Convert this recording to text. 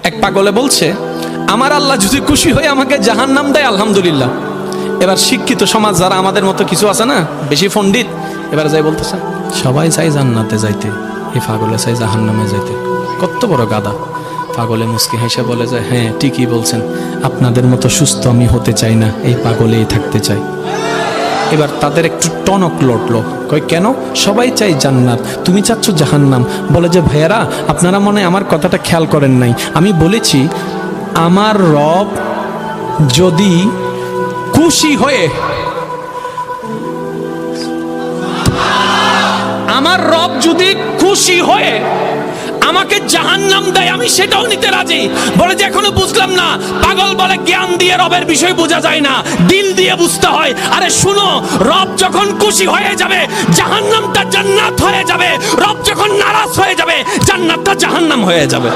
এক পাগলে বলছে, আমার আল্লাহ যদি খুশি হয়ে আমাকে জাহান্নাম দেয় আলহামদুলিল্লাহ। এবার শিক্ষিত সমাজ যারা আমাদের মতো কিছু আছে না, বেশি পণ্ডিত, এবার যাই বলতেছে সবাই চাই জান্নাতে যাইতে, এই পাগলে চাই জাহান্নামে যাইতে। কত বড় গাদা! পাগলে মুস্কি হেসে বলে যায়, হ্যাঁ ঠিকই বলছেন, আপনাদের মতো সুস্থ আমি হতে চাই না, এই পাগলেই থাকতে চাই। এবার তাদের একটু টনক লটলো, কই কেন? সবাই চাই জান্নাত, তুমি চাচ্ছ জাহান্নাম। বলে যে ভাইয়ারা, আপনারা মনে হয় আমার কথাটা খেয়াল করেন নাই, আমি বলেছি আমার রব যদি খুশি হয়ে, আমার রব যদি খুশি হয়ে আমাকে জাহান্নাম দেয় আমি সেটাও নিতে রাজি। বলে যে এখনো বুঝলাম না। পাগল বলে জ্ঞান দিয়ে রবের বিষয় বোঝা যায় না, দিল দিয়ে বুঝতে হয়। আরে শুনো, রব যখন খুশি হয়ে যাবে জাহান্নামটা জান্নাত হয়ে যাবে, রব যখন নারাজ হয়ে যাবে জান্নাতটা জাহান্নাম হয়ে যাবে।